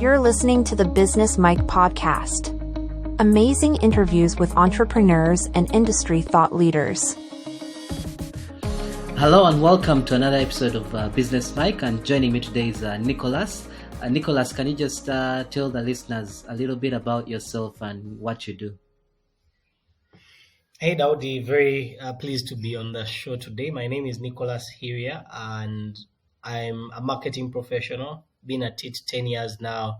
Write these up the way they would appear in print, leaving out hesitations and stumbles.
You're listening to the Business Mike podcast. Amazing interviews with entrepreneurs and industry thought leaders. Hello and welcome to another episode of Business Mike, and joining me today is Nicholas. Nicholas, can you just tell the listeners a little bit about yourself and what you do? Hey Daudi, very pleased to be on the show today. My name is Nicholas Hirya and I'm a marketing professional. Been at it 10 years now,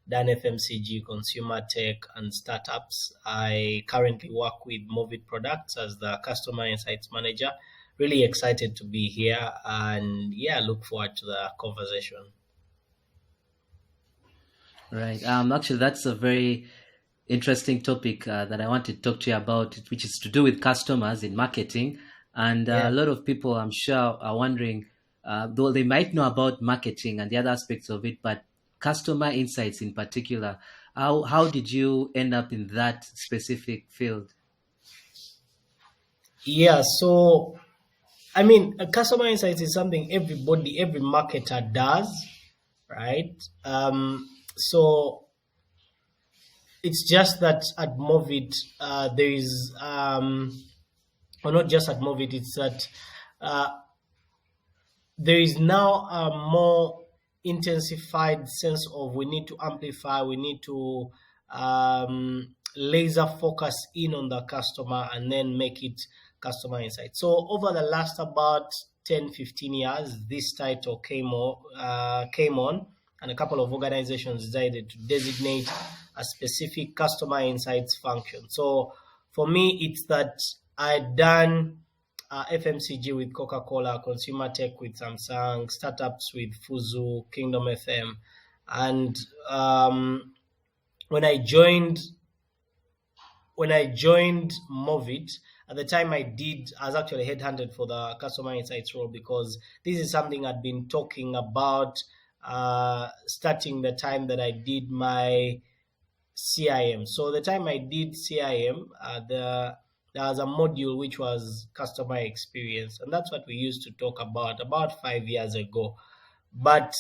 done FMCG, consumer tech and startups. I currently work with Movit Products as the customer insights manager. Really excited to be here and look forward to the conversation. Right. Actually, that's a very interesting topic that I want to talk to you about, which is to do with customers in marketing. And a lot of people, I'm sure, are wondering, though they might know about marketing and the other aspects of it, but customer insights in particular, how did you end up in that specific field? So customer insights is something every marketer does, right? So it's just that at Movit, there is, or not just at Movit, it's that there is now a more intensified sense of we need to amplify, we need to laser focus in on the customer and then make it customer insight. So over the last about 10, 15 years, this title came on, and a couple of organizations decided to designate a specific customer insights function. So for me, it's that I'd done FMCG with Coca-Cola, consumer tech with Samsung, startups with Fuzu, Kingdom FM. And when I joined Movit, at the time I was actually headhunted for the customer insights role because this is something I'd been talking about starting the time that I did my CIM. So the time I did CIM, there was a module which was customer experience, and that's what we used to talk about 5 years ago. But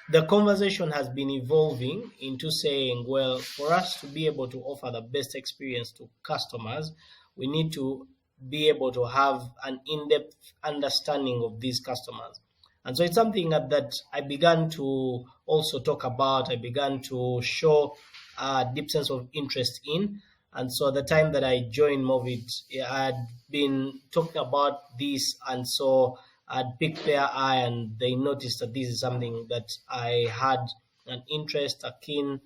the conversation has been evolving into saying, well, for us to be able to offer the best experience to customers, we need to be able to have an in-depth understanding of these customers. And so it's something that I began to also talk about. I began to show a deep sense of interest in. And so at the time that I joined Movit, I had been talking about this. And so I'd picked their eye and they noticed that this is something that I had an interest, a keen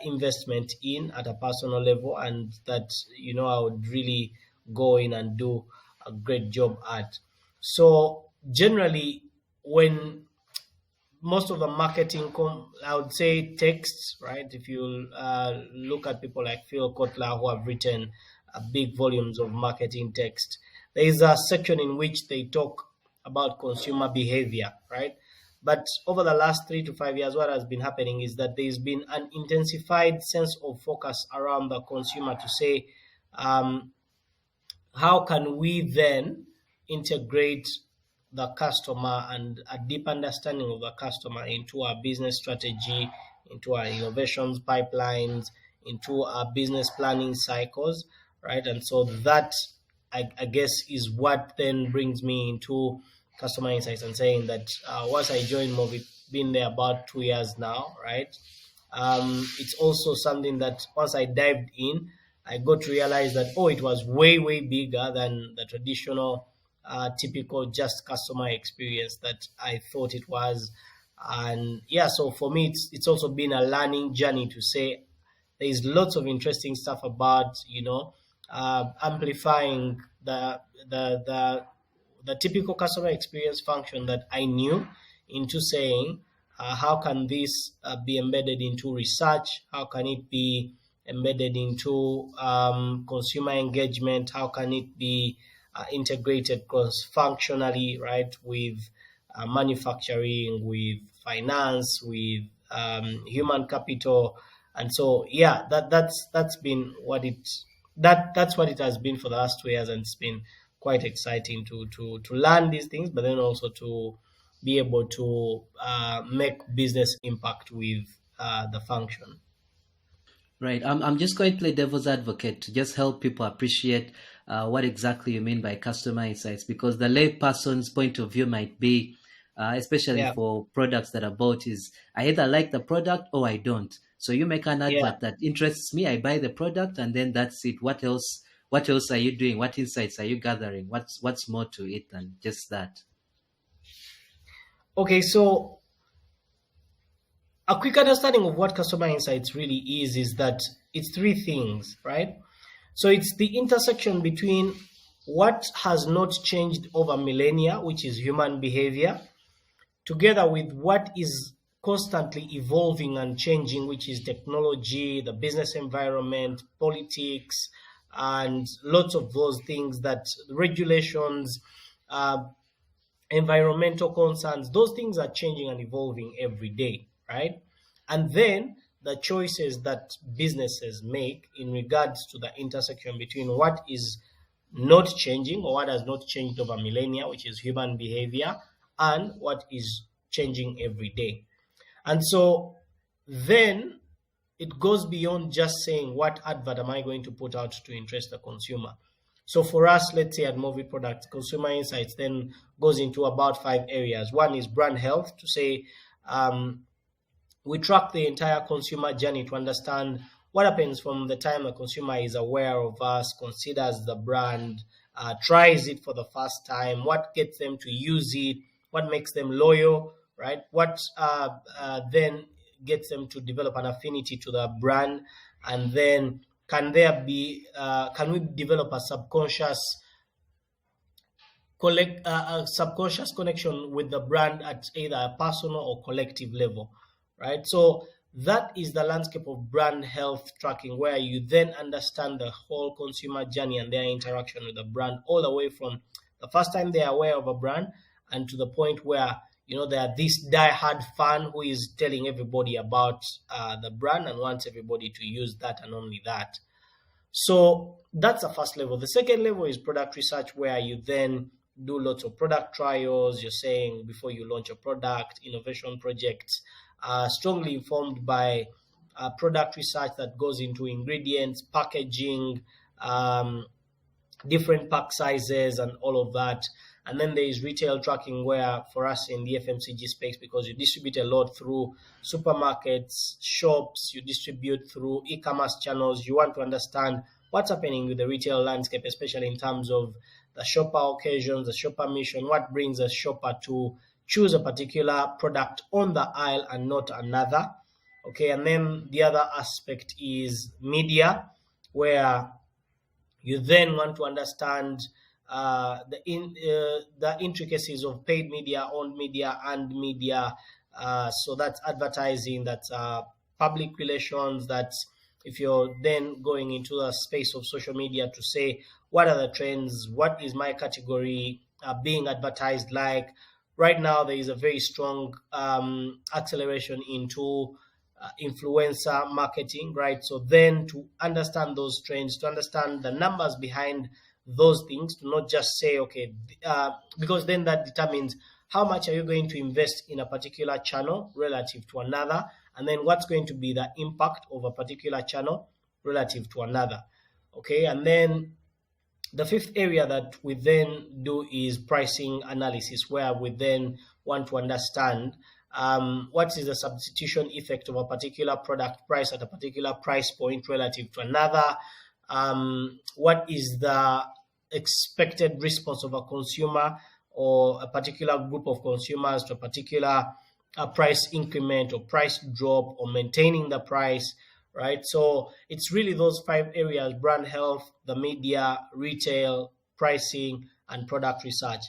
investment in at a personal level, and that, I would really go in and do a great job at. So generally, when most of the marketing, I would say texts, right? If you look at people like Phil Kotler who have written big volumes of marketing text, there is a section in which they talk about consumer behavior, right? But over the last 3 to 5 years, what has been happening is that there's been an intensified sense of focus around the consumer to say, how can we then integrate the customer and a deep understanding of the customer into our business strategy, into our innovations pipelines, into our business planning cycles, right? And so that, I guess, is what then brings me into customer insights and saying that once I joined Movit, been there about 2 years now, right? It's also something that once I dived in, I got to realize that, it was way, way bigger than the traditional typical just customer experience that I thought it was. And so for me, it's also been a learning journey to say there is lots of interesting stuff about, amplifying the typical customer experience function that I knew into saying, how can this be embedded into research? How can it be embedded into consumer engagement? How can it be integrated cross-functionally, right, with manufacturing, with finance, with human capital, and so that's been what that's what it has been for the last 2 years, and it's been quite exciting to learn these things, but then also to be able to make business impact with the function. Right. I'm just going to play devil's advocate to just help people appreciate what exactly you mean by customer insights, because the lay person's point of view might be, especially Yeah, for products that are bought, is I either like the product or I don't. So you make an yeah. advert that interests me, I buy the product, and then that's it. What else? What else are you doing? What insights are you gathering? What's more to it than just that? Okay, so a quick understanding of what customer insights really is that it's three things, right? So it's the intersection between what has not changed over millennia, which is human behavior, together with what is constantly evolving and changing, which is technology, the business environment, politics, and lots of those things, that regulations, uh, environmental concerns, those things are changing and evolving every day, right? And then the choices that businesses make in regards to the intersection between what is not changing or what has not changed over millennia, which is human behavior, and what is changing every day. And so then it goes beyond just saying what advert am I going to put out to interest the consumer. So for us, let's say at Movit Products, consumer insights then goes into about 5 areas. One is brand health, to say we track the entire consumer journey to understand what happens from the time the consumer is aware of us, considers the brand, tries it for the first time, what gets them to use it, what makes them loyal, right? What then gets them to develop an affinity to the brand, and then can we develop a subconscious connection with the brand at either a personal or collective level, right? So that is the landscape of brand health tracking, where you then understand the whole consumer journey and their interaction with the brand, all the way from the first time they are aware of a brand and to the point where they are this die-hard fan who is telling everybody about the brand and wants everybody to use that and only that. So that's the first level. The second level is product research, where you then do lots of product trials. You're saying before you launch a product, innovation projects, strongly informed by product research that goes into ingredients, packaging, different pack sizes, and all of that. And then there is retail tracking, where for us in the FMCG space, because you distribute a lot through supermarkets, shops, you distribute through e-commerce channels, you want to understand what's happening with the retail landscape, especially in terms of the shopper occasions, the shopper mission, what brings a shopper to choose a particular product on the aisle and not another. Okay, and then the other aspect is media, where you then want to understand the intricacies of paid media, owned media, and media. So that's advertising, that's public relations, that's if you're then going into the space of social media to say, what are the trends? What is my category being advertised like? Right now, there is a very strong acceleration into influencer marketing, right? So then to understand those trends, to understand the numbers behind those things, to not just say, okay, because then that determines how much are you going to invest in a particular channel relative to another, and then what's going to be the impact of a particular channel relative to another. Okay, and then the fifth area that we then do is pricing analysis, where we then want to understand what is the substitution effect of a particular product price at a particular price point relative to another. What is the expected response of a consumer or a particular group of consumers to a particular price increment or price drop or maintaining the price, right? So it's really those 5 areas: brand health, the media, retail, pricing, and product research.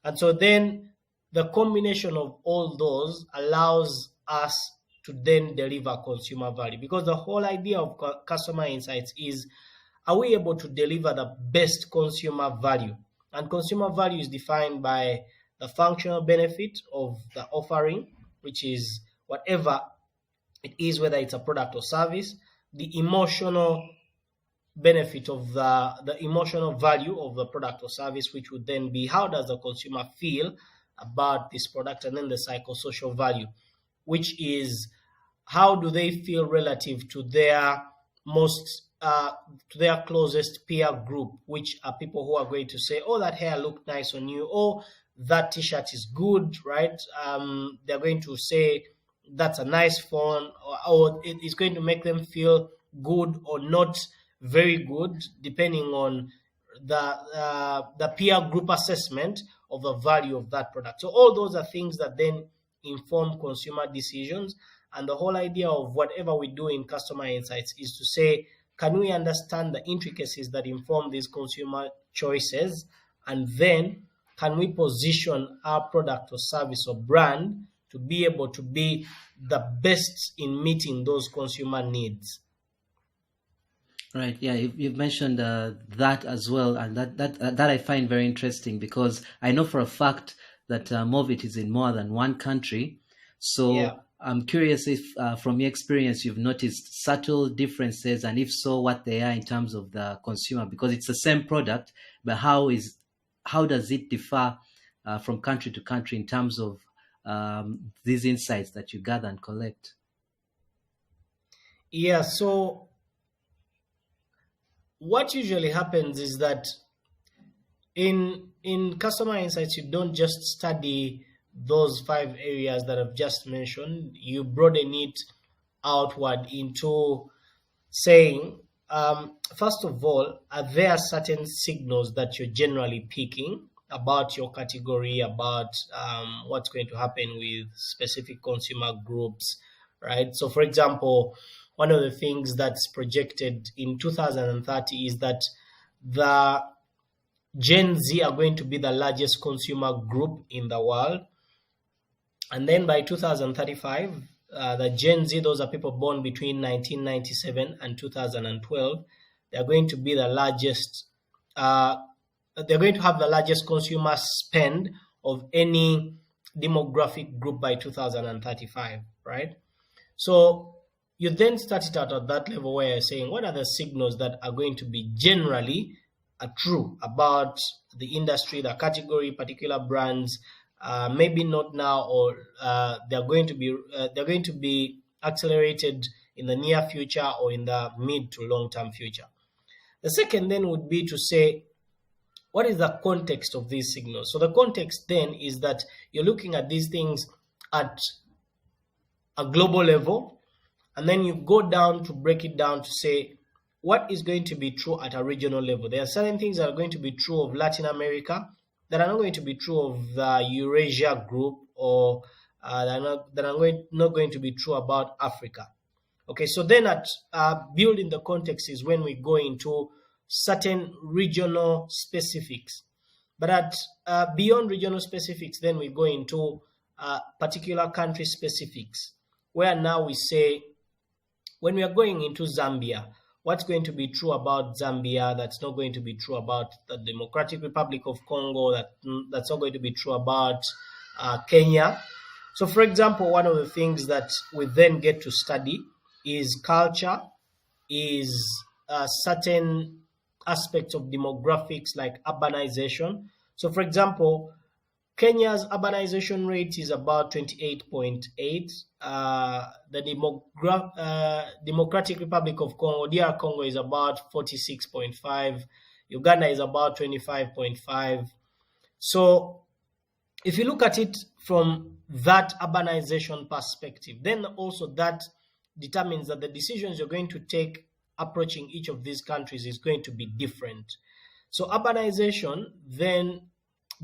And so then the combination of all those allows us to then deliver consumer value, because the whole idea of customer insights is, are we able to deliver the best consumer value? And consumer value is defined by the functional benefit of the offering, which is whatever it is, whether it's a product or service, the emotional benefit of the emotional value of the product or service, which would then be how does the consumer feel about this product, and then the psychosocial value, which is how do they feel relative to their to their closest peer group, which are people who are going to say, oh, that hair looked nice on you, or that t-shirt is good, right? They're going to say that's a nice phone, or it is going to make them feel good or not very good, depending on the peer group assessment of the value of that product. So all those are things that then inform consumer decisions. And the whole idea of whatever we do in customer insights is to say, can we understand the intricacies that inform these consumer choices? And then can we position our product or service or brand to be able to be the best in meeting those consumer needs? Right. Yeah, you've mentioned that as well, and that I find very interesting, because I know for a fact that Movit is in more than one country. So yeah. I'm curious if, from your experience, you've noticed subtle differences, and if so, what they are in terms of the consumer, because it's the same product, but how does it differ from country to country in terms of these insights that you gather and collect? Yeah, so what usually happens is that in customer insights, you don't just study those 5 areas that I've just mentioned. You broaden it outward into saying, first of all, are there certain signals that you're generally picking about your category, about what's going to happen with specific consumer groups, right? So, for example, one of the things that's projected in 2030 is that the Gen Z are going to be the largest consumer group in the world. And then by 2035, the Gen Z, those are people born between 1997 and 2012, they're going to be the largest, they're going to have the largest consumer spend of any demographic group by 2035, right? So you then start it out at that level where you're saying, what are the signals that are going to be generally true about the industry, the category, particular brands, maybe not now, or they're going to be accelerated in the near future or in the mid to long-term future. The second then would be to say, what is the context of these signals? So the context then is that you're looking at these things at a global level, and then you go down to break it down to say, what is going to be true at a regional level? There are certain things that are going to be true of Latin America that are not going to be true of the Eurasia group, or that are not going to be true about Africa. Okay, so then at building the context is when we go into certain regional specifics. But at beyond regional specifics, then we go into particular country specifics, where now we say, when we are going into Zambia, what's going to be true about Zambia that's not going to be true about the Democratic Republic of Congo, that's not going to be true about Kenya. So, for example, one of the things that we then get to study is culture, is certain aspects of demographics like urbanization. So, for example, Kenya's urbanization rate is about 28.8. The Democratic Republic of Congo, DR Congo, is about 46.5. Uganda is about 25.5. So if you look at it from that urbanization perspective, then also that determines that the decisions you're going to take approaching each of these countries is going to be different. So urbanization then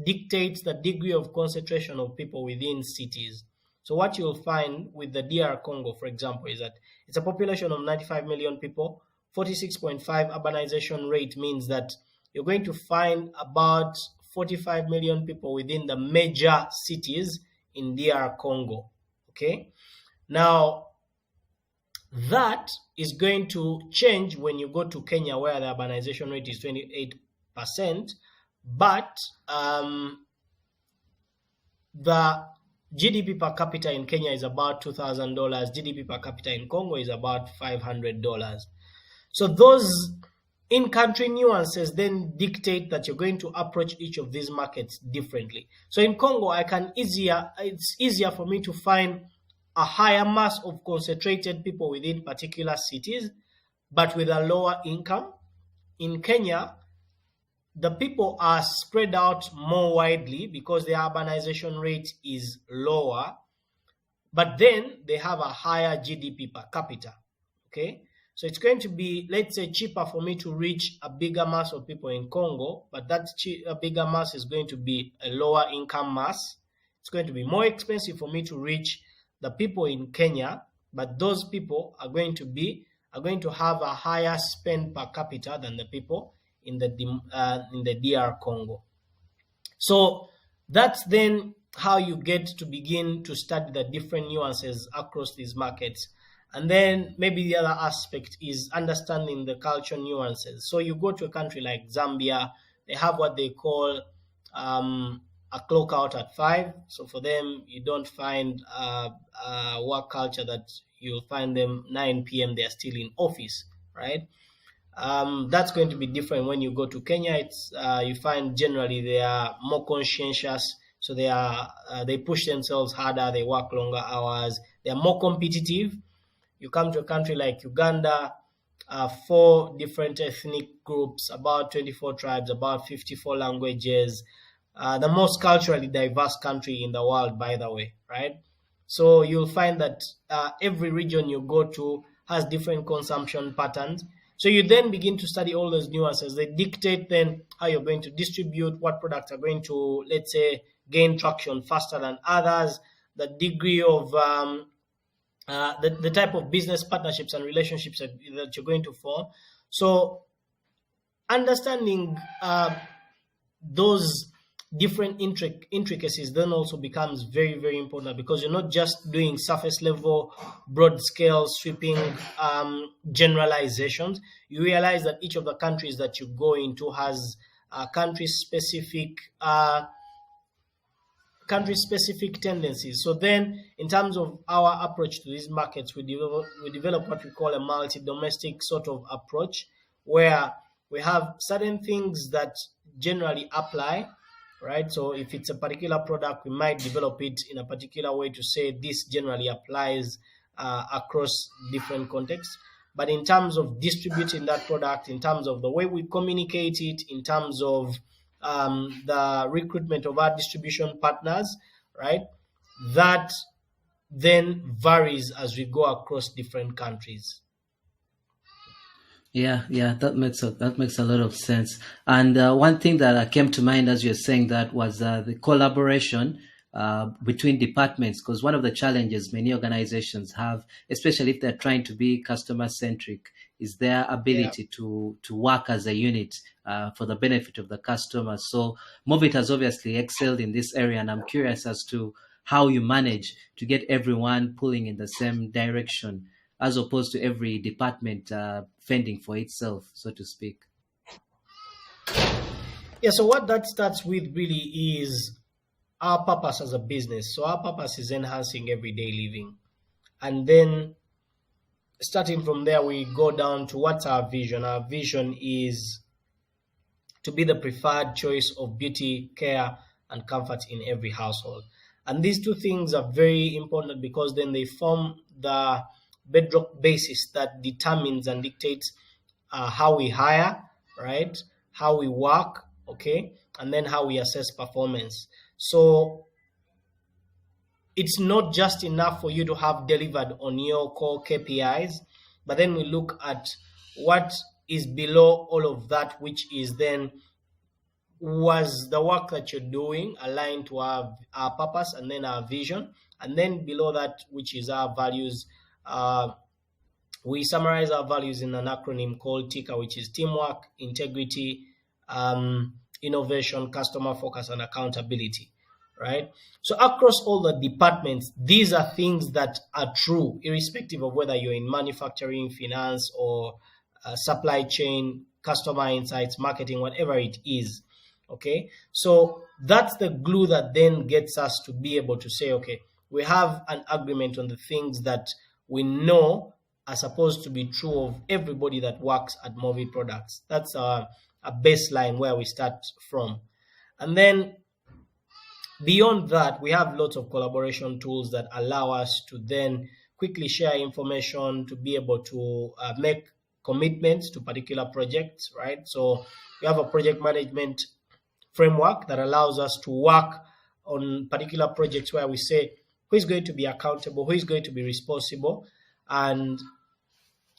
dictates the degree of concentration of people within cities. So what you'll find with the DR Congo, for example, is that it's a population of 95 million people. 46.5 urbanization rate means that you're going to find about 45 million people within the major cities in DR Congo. Okay? Now, that is going to change when you go to Kenya, where the urbanization rate is 28%. But the GDP per capita in Kenya is about $2,000. GDP per capita in Congo is about $500. So those in-country nuances then dictate that you're going to approach each of these markets differently. So in Congo, it's easier for me to find a higher mass of concentrated people within particular cities, but with a lower income. In Kenya, the people are spread out more widely because the urbanization rate is lower, but then they have a higher GDP per capita. Okay, so it's going to be, let's say, cheaper for me to reach a bigger mass of people in Congo, but that a bigger mass is going to be a lower income mass. It's going to be more expensive for me to reach the people in Kenya, but those people are going to have a higher spend per capita than the people in the DR Congo. So that's then how you get to begin to study the different nuances across these markets. And then maybe the other aspect is understanding the cultural nuances. So you go to a country like Zambia, they have what they call a clock out at 5. So for them, you don't find a work culture that you'll find them 9 p.m. They're still in office, right? That's going to be different when you go to Kenya. It's you find generally they are more conscientious, so they push themselves harder, they work longer hours, they are more competitive. You come to a country like Uganda, 4 different ethnic groups, about 24 tribes, about 54 languages, the most culturally diverse country in the world, by the way, right? So you'll find that every region you go to has different consumption patterns. So you then begin to study all those nuances. They dictate then how you're going to distribute, what products are going to, let's say, gain traction faster than others, the degree of the type of business partnerships and relationships that you're going to form. So understanding those different intricacies then also becomes very, very important, because you're not just doing surface level, broad scale, sweeping generalizations. You realize that each of the countries that you go into has country specific tendencies. So then, in terms of our approach to these markets, we develop what we call a multi-domestic sort of approach, where we have certain things that generally apply, right? So if it's a particular product, we might develop it in a particular way to say this generally applies across different contexts. But in terms of distributing that product, in terms of the way we communicate it, in terms of the recruitment of our distribution partners, right, that then varies as we go across different countries. Yeah, that makes a lot of sense. And one thing that came to mind as you're saying that was the collaboration between departments, because one of the challenges many organizations have, especially if they're trying to be customer centric, is their ability to work as a unit for the benefit of the customer. So Movit has obviously excelled in this area, and I'm curious as to how you manage to get everyone pulling in the same direction, as opposed to every department fending for itself, so to speak. Yeah, so what that starts with really is our purpose as a business. So our purpose is enhancing everyday living. And then starting from there, we go down to what's our vision. Our vision is to be the preferred choice of beauty, care, and comfort in every household. And these two things are very important, because then they form the bedrock basis that determines and dictates how we hire, right? How we work, okay? And then how we assess performance. So it's not just enough for you to have delivered on your core KPIs, but then we look at what is below all of that, which is then, was the work that you're doing aligned to our purpose and then our vision, and then below that, which is our values. We summarize our values in an acronym called TICA, which is teamwork, integrity, innovation, customer focus, and accountability, right? So across all the departments, these are things that are true, irrespective of whether you're in manufacturing, finance, or supply chain, customer insights, marketing, whatever it is, okay? So that's the glue that then gets us to be able to say, okay, we have an agreement on the things that we know are supposed to be true of everybody that works at Movit Products. That's a baseline where we start from. And then Beyond that, we have lots of collaboration tools that allow us to then quickly share information, to be able to make commitments to particular projects, right? So we have a project management framework that allows us to work on particular projects where we say who is going to be accountable, who is going to be responsible, and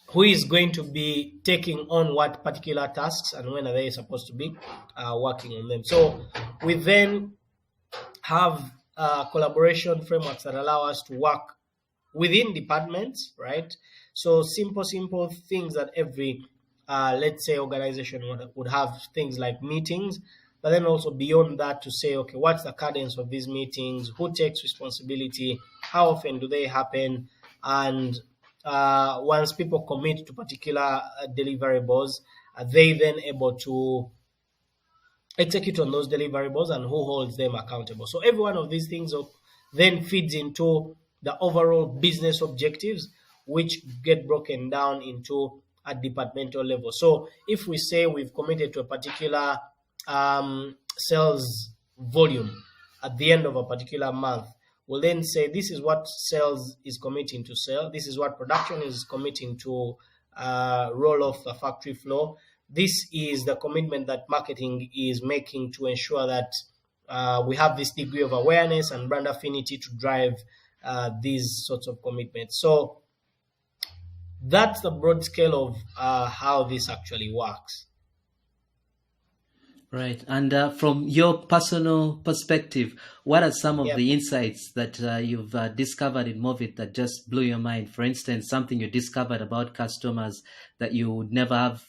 who is going to be taking on what particular tasks and when are they supposed to be working on them. So we then have collaboration frameworks that allow us to work within departments, right? So simple things that every, let's say, organization would have, things like meetings, but then also beyond that to say, okay, what's the cadence of these meetings? Who takes responsibility? How often do they happen? And once people commit to particular deliverables, are they then able to execute on those deliverables, and who holds them accountable? So every one of these things then feeds into the overall business objectives, which get broken down into a departmental level. So if we say we've committed to a particular sales volume at the end of a particular month, we'll then say this is what sales is committing to sell, this is what production is committing to roll off the factory floor, this is the commitment that marketing is making to ensure that we have this degree of awareness and brand affinity to drive these sorts of commitments. So that's the broad scale of how this actually works. Right. And from your personal perspective, what are some of the insights that you've discovered in Movit that just blew your mind? For instance, something you discovered about customers that you would never have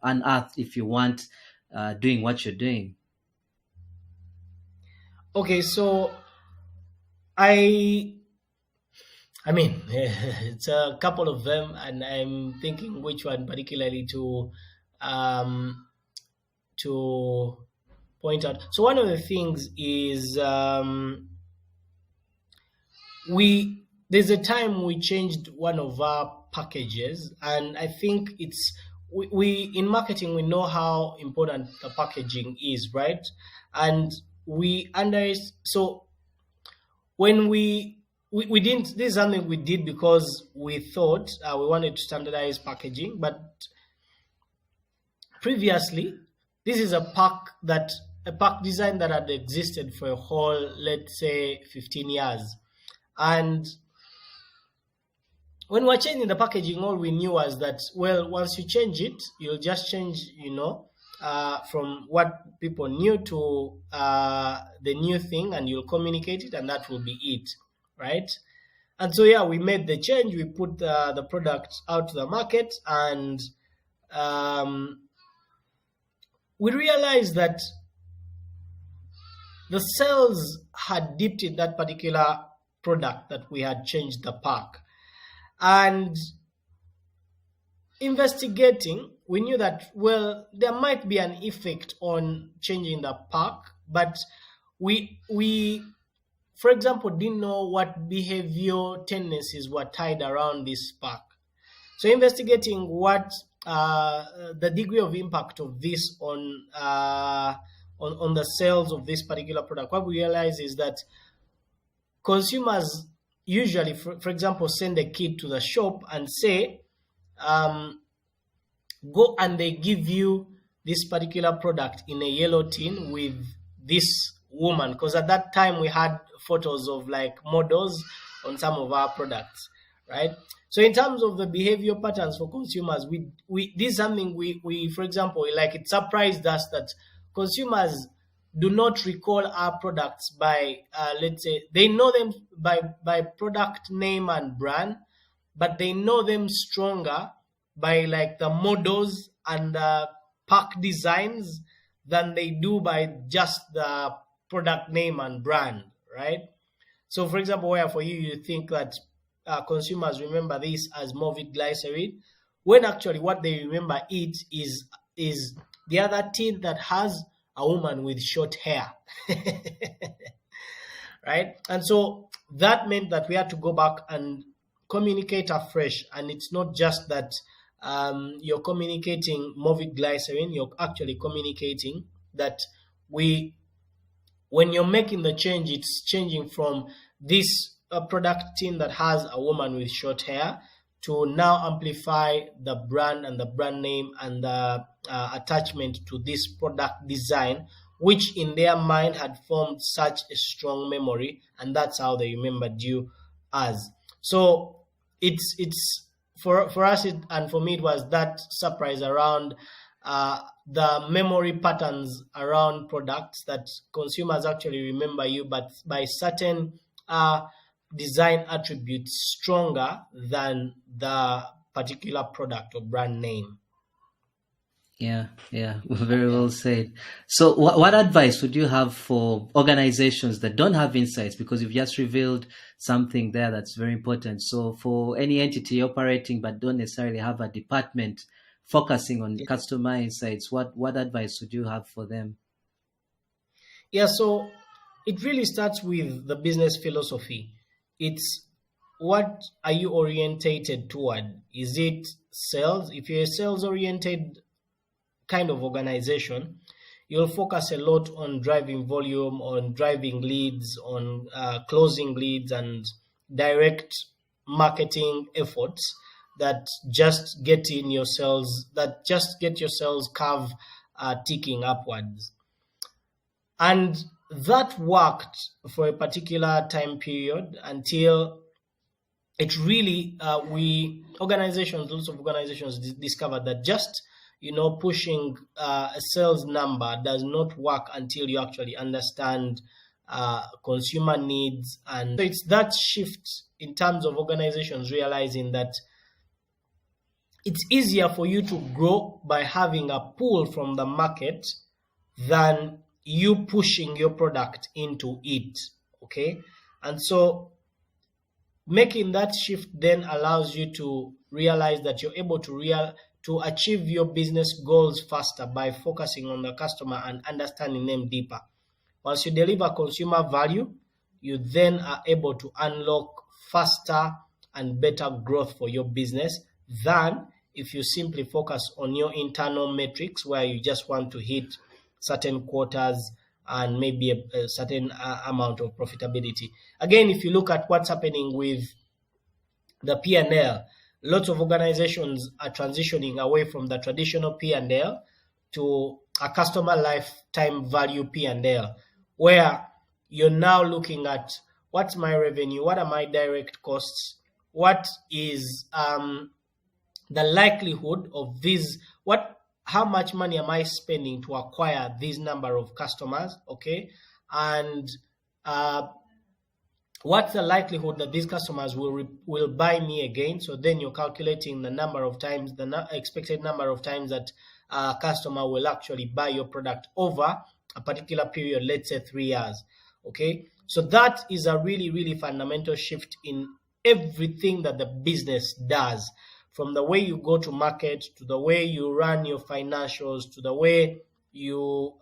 unearthed if you weren't doing what you're doing. Okay, so I mean, it's a couple of them, and I'm thinking which one particularly to point out. So one of the things is there's a time we changed one of our packages, and I think we in marketing we know how important the packaging is, right? And so when we didn't, this is something we did because we thought we wanted to standardize packaging, but previously this is a pack design that had existed for a whole, let's say, 15 years. And when we're changing the packaging, all we knew was that, well, once you change it, you'll just change, from what people knew to the new thing, and you'll communicate it, and that will be it, right? And so, we made the change. We put the product out to the market, and we realized that the sales had dipped in that particular product that we had changed the pack. And investigating, we knew that, well, there might be an effect on changing the pack, but we for example, didn't know what behavioral tendencies were tied around this pack. So investigating what the degree of impact of this on the sales of this particular product, what we realize is that consumers usually, for example, send a kid to the shop and say, go and they give you this particular product in a yellow tin with this woman, because at that time we had photos of like models on some of our products, right? So in terms of the behavior patterns for consumers, we this is something we for example, like, it surprised us that consumers do not recall our products by let's say they know them by product name and brand, but they know them stronger by like the models and the pack designs than they do by just the product name and brand, right? So for example, where for you think that consumers remember this as Movit glycerin, when actually what they remember it is the other tin that has a woman with short hair. Right? And so that meant that we had to go back and communicate afresh. And it's not just that you're communicating Movit glycerin, you're actually communicating that we when you're making the change, it's changing from this product team that has a woman with short hair to now amplify the brand and the brand name and the attachment to this product design, which in their mind had formed such a strong memory, and that's how they remembered you as. So it's for us and for me, it was that surprise around the memory patterns around products that consumers actually remember you, but by certain design attributes stronger than the particular product or brand name. Yeah, very well said. So what advice would you have for organizations that don't have insights? Because you've just revealed something there that's very important. So for any entity operating but don't necessarily have a department focusing on customer insights, what advice would you have for them? Yeah, so it really starts with the business philosophy. It's what are you orientated toward? Is it sales? If you're a sales-oriented kind of organization, you'll focus a lot on driving volume, on driving leads, on closing leads and direct marketing efforts that just get your sales curve ticking upwards. And that worked for a particular time period until it really lots of organizations discovered that just pushing a sales number does not work until you actually understand consumer needs. And so it's that shift in terms of organizations realizing that it's easier for you to grow by having a pull from the market than you pushing your product into it. Okay. And so making that shift then allows you to realize that you're able to achieve your business goals faster by focusing on the customer and understanding them deeper. Once you deliver consumer value, you then are able to unlock faster and better growth for your business than if you simply focus on your internal metrics where you just want to hit certain quotas and maybe a certain amount of profitability. Again, if you look at what's happening with the P&L, lots of organizations are transitioning away from the traditional P&L to a customer lifetime value P&L, where you're now looking at what's my revenue, what are my direct costs, what is the likelihood of this, how much money am I spending to acquire this number of customers, okay? And what's the likelihood that these customers will buy me again? So then you're calculating the number of times, the expected number of times that a customer will actually buy your product over a particular period, let's say 3 years, okay? So that is a really, really fundamental shift in everything that the business does, from the way you go to market, to the way you run your financials, to the way you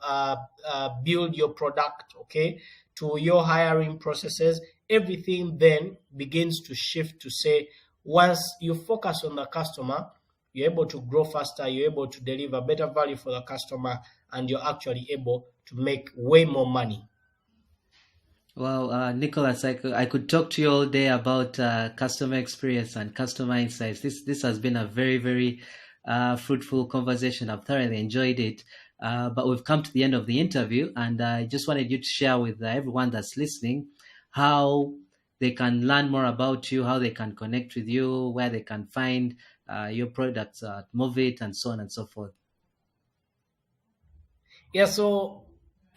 build your product, okay, to your hiring processes. Everything then begins to shift to say, once you focus on the customer, you're able to grow faster, you're able to deliver better value for the customer, and you're actually able to make way more money. Well, Nicholas, I could talk to you all day about customer experience and customer insights. This has been a very, very fruitful conversation. I've thoroughly enjoyed it. But we've come to the end of the interview, and I just wanted you to share with everyone that's listening how they can learn more about you, how they can connect with you, where they can find your products at Movit, and so on and so forth. Yeah, so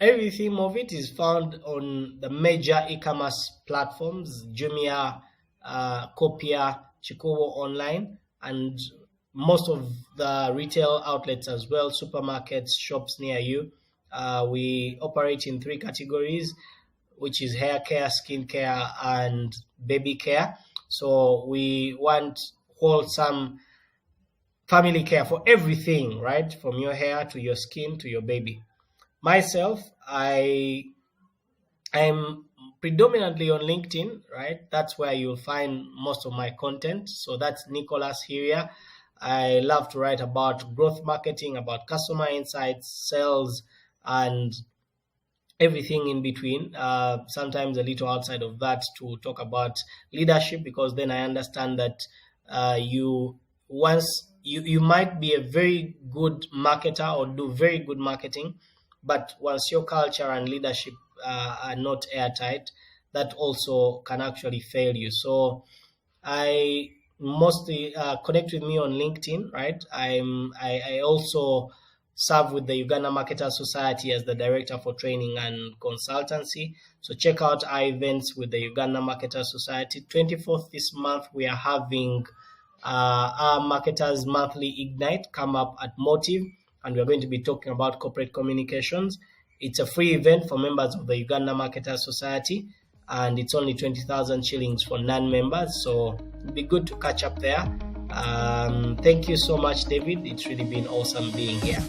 everything Movit is found on the major e-commerce platforms, Jumia, Copia, Chikuwo Online, and most of the retail outlets as well, supermarkets, shops near you. We operate in 3 categories, which is hair care, skin care, and baby care. So we want wholesome family care for everything, right? From your hair to your skin to your baby. Myself, I'm predominantly on LinkedIn, right? That's where you'll find most of my content. So that's Nicholas Hirya. I love to write about growth marketing, about customer insights, sales, and everything in between, sometimes a little outside of that, to talk about leadership, because then I understand that you might be a very good marketer or do very good marketing, but once your culture and leadership are not airtight, that also can actually fail you. So I mostly connect with me on LinkedIn, right? I also serve with the Uganda Marketers Society as the director for training and consultancy. So check out our events with the Uganda Marketers Society. 24th this month, we are having our Marketers Monthly Ignite come up at Motive, and we're going to be talking about corporate communications. It's a free event for members of the Uganda Marketers Society, and it's only 20,000 shillings for non-members. So it'd be good to catch up there. Thank you so much, David. It's really been awesome being here.